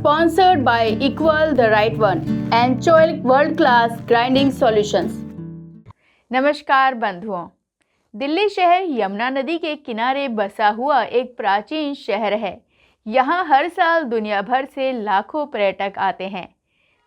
sponsored by Equal the Right One and Choice World Class Grinding Solutions। नमस्कार बंधुओं, दिल्ली शहर यमुना नदी के किनारे बसा हुआ एक प्राचीन शहर है। यहाँ हर साल दुनिया भर से लाखों पर्यटक आते हैं।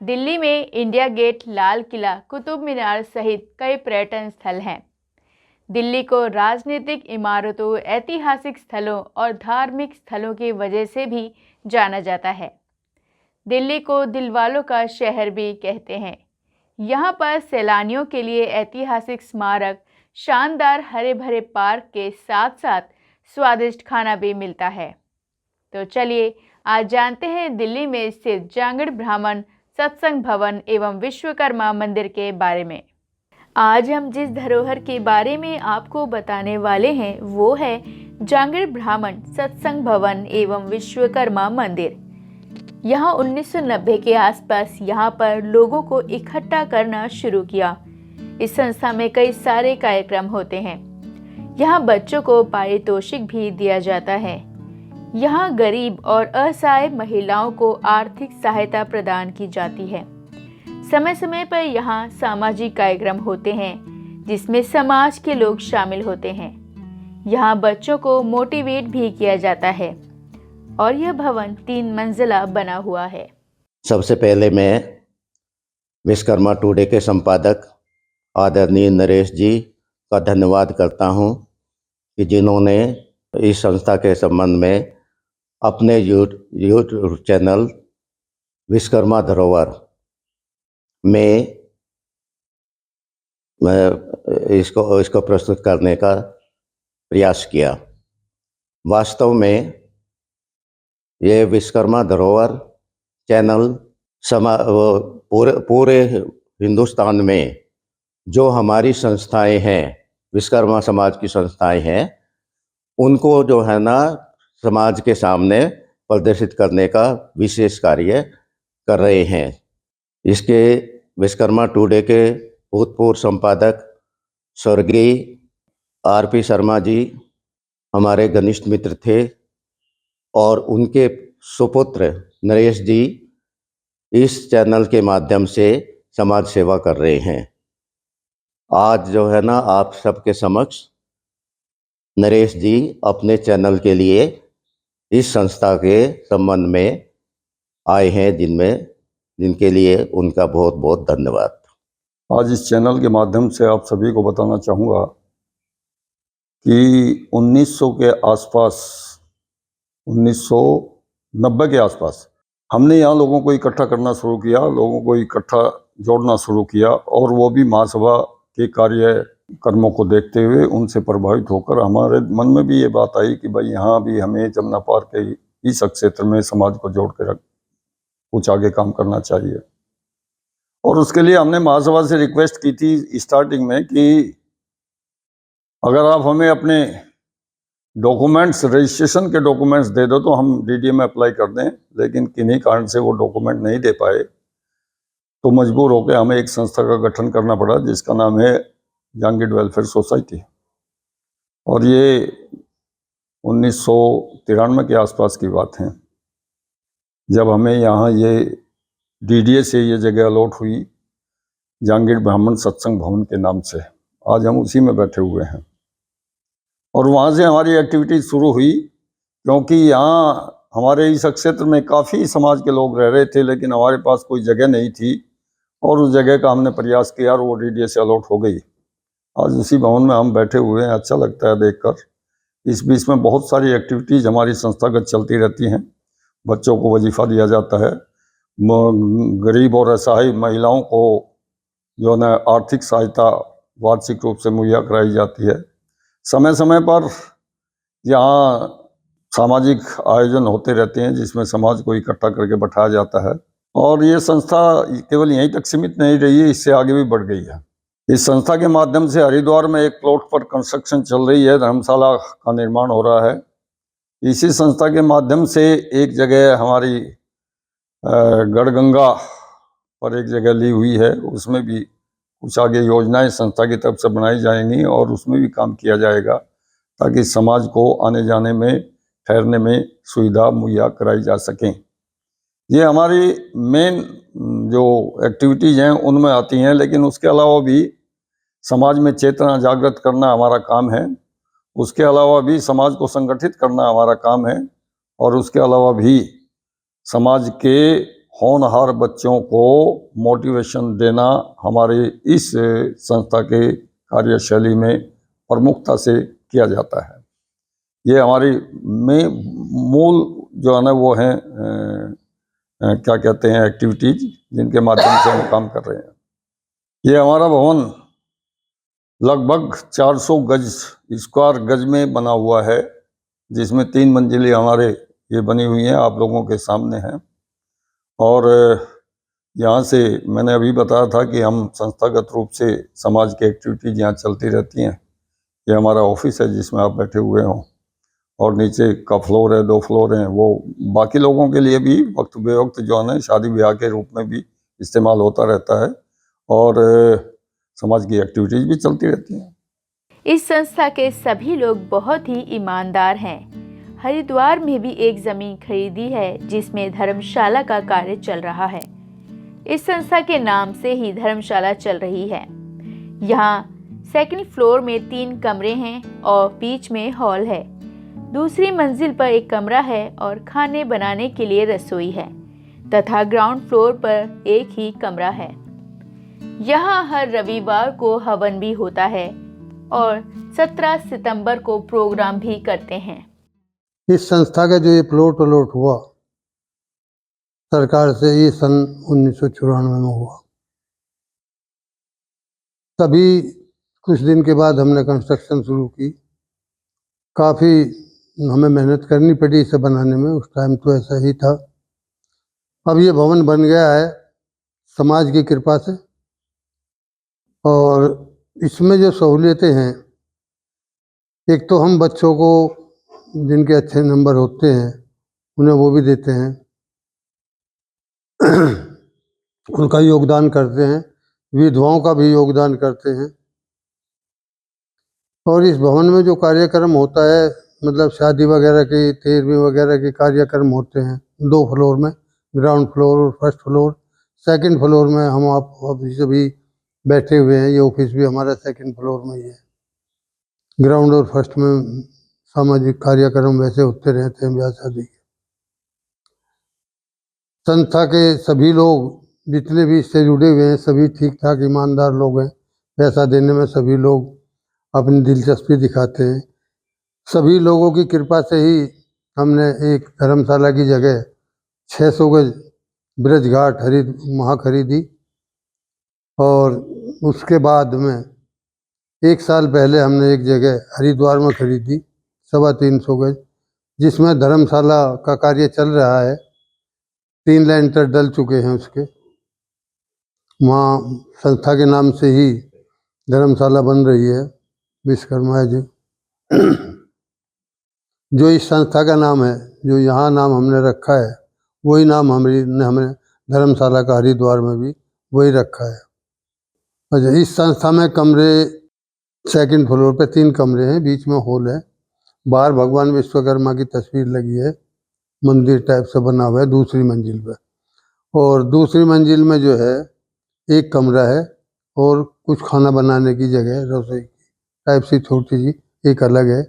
दिल्ली में इंडिया गेट, लाल किला, कुतुब मीनार सहित कई पर्यटन स्थल हैं। दिल्ली को राजनीतिक इमारतों, ऐतिहासिक स्थलों और धार्मिक स्थलों की वजह से भी जाना जाता है। दिल्ली को दिलवालों का शहर भी कहते हैं। यहाँ पर सैलानियों के लिए ऐतिहासिक स्मारक, शानदार हरे भरे पार्क के साथ साथ स्वादिष्ट खाना भी मिलता है। तो चलिए आज जानते हैं दिल्ली में स्थित जांगड़ ब्राह्मण सत्संग भवन एवं विश्वकर्मा मंदिर के बारे में। आज हम जिस धरोहर के बारे में आपको बताने वाले हैं वो है जांगड़ ब्राह्मण सत्संग भवन एवं विश्वकर्मा मंदिर। यहाँ 1990 के आसपास यहाँ पर लोगों को इकट्ठा करना शुरू किया। इस संस्था में कई सारे कार्यक्रम होते हैं। यहाँ बच्चों को पारितोषिक भी दिया जाता है। यहाँ गरीब और असहाय महिलाओं को आर्थिक सहायता प्रदान की जाती है। समय समय पर यहाँ सामाजिक कार्यक्रम होते हैं जिसमें समाज के लोग शामिल होते हैं। यहाँ बच्चों को मोटिवेट भी किया जाता है और यह भवन 3 मंजिला बना हुआ है। सबसे पहले मैं विश्वकर्मा टुडे के संपादक आदरणीय नरेश जी का धन्यवाद करता हूं कि जिन्होंने इस संस्था के संबंध में अपने यूट्यूब चैनल विश्वकर्मा धरोहर में इसको प्रस्तुत करने का प्रयास किया। वास्तव में ये विश्वकर्मा धरोहर चैनल पूरे हिंदुस्तान में जो हमारी संस्थाएं हैं, विश्वकर्मा समाज की संस्थाएं हैं, उनको जो है ना समाज के सामने प्रदर्शित करने का विशेष कार्य कर रहे हैं। इसके विश्वकर्मा टुडे के भूतपूर्व संपादक स्वर्गीय आर.पी. शर्मा जी हमारे घनिष्ठ मित्र थे और उनके सुपुत्र नरेश जी इस चैनल के माध्यम से समाज सेवा कर रहे हैं। आज जो है ना आप सबके समक्ष नरेश जी अपने चैनल के लिए इस संस्था के संबंध में आए हैं, जिनके लिए उनका बहुत बहुत धन्यवाद। आज इस चैनल के माध्यम से आप सभी को बताना चाहूँगा कि 1900 के आसपास, 1990 के आसपास हमने यहाँ लोगों को इकट्ठा करना शुरू किया, लोगों को इकट्ठा जोड़ना शुरू किया और वो भी महासभा के कार्य कर्मों को देखते हुए उनसे प्रभावित होकर हमारे मन में भी ये बात आई कि भाई यहाँ भी हमें जमुना पार के इस क्षेत्र में समाज को जोड़ के कुछ आगे काम करना चाहिए। और उसके लिए हमने महासभा से रिक्वेस्ट की थी स्टार्टिंग में कि अगर आप हमें अपने डॉक्यूमेंट्स, रजिस्ट्रेशन के डॉक्यूमेंट्स दे दो तो हम डीडीए में अप्लाई कर दें, लेकिन किन्हीं कारण से वो डॉक्यूमेंट नहीं दे पाए तो मजबूर होकर हमें एक संस्था का गठन करना पड़ा जिसका नाम है जांगड़ वेलफेयर सोसाइटी। और ये 1993 के आसपास की बात है जब हमें यहाँ ये डीडीए से ये जगह अलॉट हुई जांगड़ ब्राह्मण सत्संग भवन के नाम से। आज हम उसी में बैठे हुए हैं और वहाँ से हमारी एक्टिविटी शुरू हुई, क्योंकि यहाँ हमारे इस क्षेत्र में काफ़ी समाज के लोग रह रहे थे लेकिन हमारे पास कोई जगह नहीं थी और उस जगह का हमने प्रयास किया और वो डीडीए से अलॉट हो गई। आज उसी भवन में हम बैठे हुए हैं। अच्छा लगता है देखकर। इस बीच में बहुत सारी एक्टिविटीज़ हमारी संस्थागत चलती रहती हैं। बच्चों को वजीफ़ा दिया जाता है, गरीब और असहाय महिलाओं को जो है आर्थिक सहायता वार्षिक रूप से मुहैया कराई जाती है। समय समय पर यहाँ सामाजिक आयोजन होते रहते हैं जिसमें समाज को इकट्ठा करके बैठाया जाता है और ये संस्था केवल यहीं तक सीमित नहीं रही है, इससे आगे भी बढ़ गई है। इस संस्था के माध्यम से हरिद्वार में एक प्लॉट पर कंस्ट्रक्शन चल रही है, धर्मशाला का निर्माण हो रहा है। इसी संस्था के माध्यम से एक जगह हमारी गढ़गंगा पर एक जगह ली हुई है, उसमें भी कुछ आगे योजनाएं संस्था की तरफ से बनाई जाएंगी और उसमें भी काम किया जाएगा ताकि समाज को आने जाने में, ठहरने में सुविधा मुहैया कराई जा सकें। ये हमारी मेन जो एक्टिविटीज़ हैं उनमें आती हैं, लेकिन उसके अलावा भी समाज में चेतना जागृत करना हमारा काम है। उसके अलावा भी समाज को संगठित करना हमारा काम है, और उसके अलावा भी समाज के होनहार बच्चों को मोटिवेशन देना हमारे इस संस्था के कार्यशैली में प्रमुखता से किया जाता है। ये हमारी में मूल जो है ना वो है क्या कहते हैं एक्टिविटीज, जिनके माध्यम से हम काम कर रहे हैं। ये हमारा भवन लगभग 400 गज स्क्वायर गज में बना हुआ है, जिसमें 3 मंजिलें हमारे ये बनी हुई हैं, आप लोगों के सामने हैं। और यहाँ से मैंने अभी बताया था कि हम संस्थागत रूप से समाज की एक्टिविटीज यहाँ चलती रहती हैं। ये हमारा ऑफिस है जिसमें आप बैठे हुए हों, और नीचे का फ्लोर है, 2 फ्लोर हैं, वो बाकी लोगों के लिए भी वक्त बेवक्त जो है ना शादी ब्याह के रूप में भी इस्तेमाल होता रहता है, और समाज की एक्टिविटीज भी चलती रहती हैं। इस संस्था के सभी लोग बहुत ही ईमानदार हैं। हरिद्वार में भी एक ज़मीन खरीदी है जिसमें धर्मशाला का कार्य चल रहा है। इस संस्था के नाम से ही धर्मशाला चल रही है। यहाँ 2nd फ्लोर में 3 कमरे हैं और बीच में हॉल है। दूसरी मंजिल पर एक कमरा है और खाने बनाने के लिए रसोई है, तथा ग्राउंड फ्लोर पर एक ही कमरा है। यहाँ हर रविवार को हवन भी होता है और 17 सितंबर को प्रोग्राम भी करते हैं। इस संस्था का जो ये प्लॉट अलॉट हुआ सरकार से, ये सन 1994 में हुआ। तभी कुछ दिन के बाद हमने कंस्ट्रक्शन शुरू की। काफ़ी हमें मेहनत करनी पड़ी इसे बनाने में, उस टाइम तो ऐसा ही था। अब ये भवन बन गया है समाज की कृपा से, और इसमें जो सहूलियतें हैं, एक तो हम बच्चों को जिनके अच्छे नंबर होते हैं उन्हें वो भी देते हैं, उनका योगदान करते हैं, विधवाओं का भी योगदान करते हैं। और इस भवन में जो कार्यक्रम होता है, मतलब शादी वगैरह के, 13वीं वगैरह के कार्यक्रम होते हैं 2 फ्लोर में, ग्राउंड फ्लोर और 1st फ्लोर। 2nd फ्लोर में हम आप अभी सभी बैठे हुए हैं, ये ऑफिस भी हमारा 2nd फ्लोर में ही है। ग्राउंड और 1st में सामाजिक कार्यक्रम वैसे होते रहते हैं, ब्याह शादी के। संस्था के सभी लोग जितने भी इससे जुड़े हुए हैं सभी ठीक ठाक ईमानदार लोग हैं। पैसा देने में सभी लोग अपनी दिलचस्पी दिखाते हैं। सभी लोगों की कृपा से ही हमने एक धर्मशाला की जगह 600 गज ब्रज घाट वहाँ खरीदी, और उसके बाद में 1 साल पहले हमने एक जगह हरिद्वार में खरीदी 350 गज, जिसमें धर्मशाला का कार्य चल रहा है। 3 लेंटर डल चुके हैं उसके। वहाँ संस्था के नाम से ही धर्मशाला बन रही है, विश्वकर्मा जी। जो इस संस्था का नाम है, जो यहाँ नाम हमने रखा है, वही नाम हमने धर्मशाला का हरिद्वार में भी वही रखा है। अच्छा, इस संस्था में कमरे 2nd फ्लोर पे 3 कमरे हैं, बीच में हॉल है। बाहर भगवान विश्वकर्मा की तस्वीर लगी है, मंदिर टाइप से बना हुआ है दूसरी मंजिल पे। और दूसरी मंजिल में जो है एक कमरा है और कुछ खाना बनाने की जगह, रसोई की टाइप से छोटी सी एक अलग है।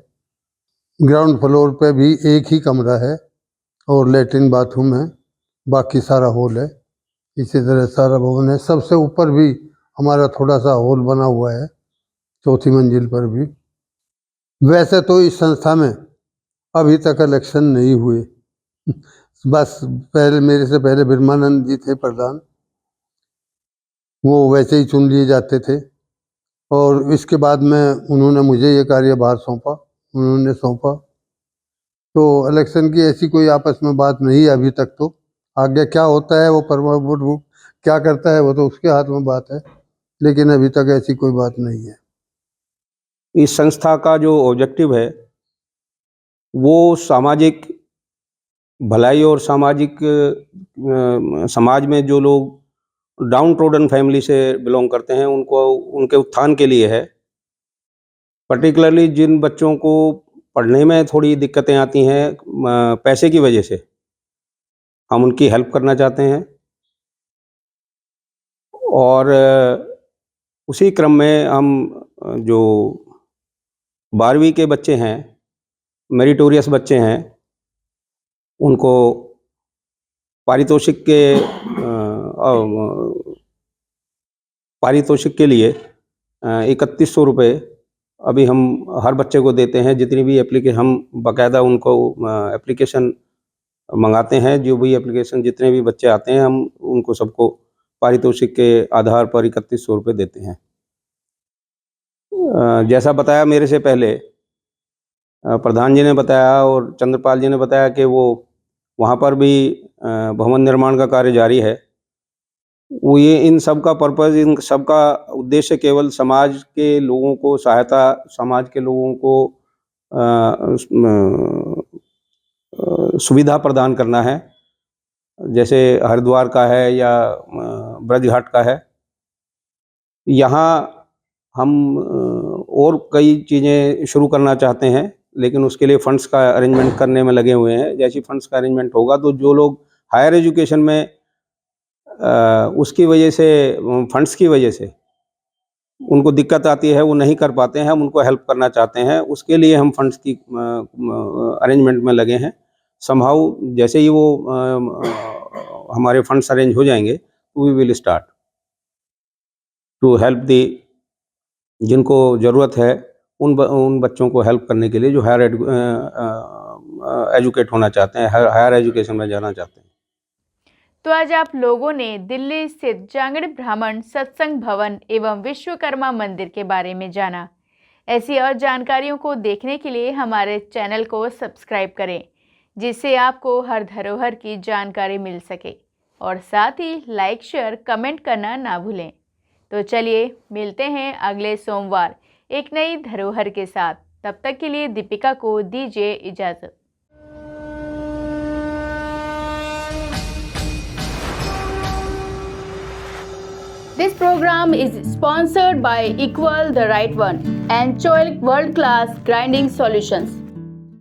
ग्राउंड फ्लोर पे भी एक ही कमरा है और लेटरिन बाथरूम है, बाकी सारा हॉल है। इसी तरह सारा भवन है। सबसे ऊपर भी हमारा थोड़ा सा हॉल बना हुआ है, 4थी मंजिल पर भी। वैसे तो इस संस्था में अभी तक इलेक्शन नहीं हुए, बस पहले मेरे से पहले ब्रह्मानंद जी थे प्रधान, वो वैसे ही चुन लिए जाते थे। और इसके बाद में उन्होंने मुझे ये कार्यभार सौंपा, उन्होंने सौंपा। तो इलेक्शन की ऐसी कोई आपस में बात नहीं है अभी तक। तो आगे क्या होता है वो प्रभु क्या करता है वो तो उसके हाथ में बात है, लेकिन अभी तक ऐसी कोई बात नहीं है। इस संस्था का जो ऑब्जेक्टिव है वो सामाजिक भलाई और सामाजिक समाज में जो लोग डाउन ट्रोडन फैमिली से बिलोंग करते हैं उनको उनके उत्थान के लिए है। पर्टिकुलरली जिन बच्चों को पढ़ने में थोड़ी दिक्कतें आती हैं पैसे की वजह से, हम उनकी हेल्प करना चाहते हैं। और उसी क्रम में हम जो 12वीं के बच्चे हैं, मेरिटोरियस बच्चे हैं, उनको पारितोषिक के लिए 3100 रुपये अभी हम हर बच्चे को देते हैं। जितनी भी हम बाकायदा उनको एप्लीकेशन मंगाते हैं, जो भी एप्लीकेशन जितने भी बच्चे आते हैं, हम उनको सबको पारितोषिक के आधार पर 3100 रुपये देते हैं। जैसा बताया मेरे से पहले प्रधान जी ने बताया और चंद्रपाल जी ने बताया कि वो वहाँ पर भी भवन निर्माण का कार्य जारी है। वो ये इन सब का पर्पज़, इन सब का उद्देश्य केवल समाज के लोगों को सहायता, समाज के लोगों को सुविधा प्रदान करना है। जैसे हरिद्वार का है या ब्रज घाट का है। यहाँ हम और कई चीज़ें शुरू करना चाहते हैं, लेकिन उसके लिए फंड्स का अरेंजमेंट करने में लगे हुए हैं। जैसे फंड्स का अरेंजमेंट होगा तो जो लोग हायर एजुकेशन में उसकी वजह से, फंड्स की वजह से उनको दिक्कत आती है, वो नहीं कर पाते हैं, हम उनको हेल्प करना चाहते हैं। उसके लिए हम फंड्स की अरेंजमेंट में लगे हैं। समहाउ जैसे ही वो हमारे फंड्स अरेंज हो जाएंगे, we will start to help जिनको ज़रूरत है उन बच्चों को हेल्प करने के लिए जो हायर एजुकेट होना चाहते हैं, हायर एजुकेशन में जाना चाहते हैं। तो आज आप लोगों ने दिल्ली स्थित जांगड़ ब्राह्मण सत्संग भवन एवं विश्वकर्मा मंदिर के बारे में जाना। ऐसी और जानकारियों को देखने के लिए हमारे चैनल को सब्सक्राइब करें, जिससे आपको हर धरोहर की जानकारी मिल सके, और साथ ही लाइक, शेयर, कमेंट करना ना भूलें। तो चलिए मिलते हैं अगले सोमवार एक नई धरोहर के साथ। तब तक के लिए दीपिका को दीजिए इजाज़त। This program is sponsored by Equal the Right One and Choilik World Class Grinding Solutions.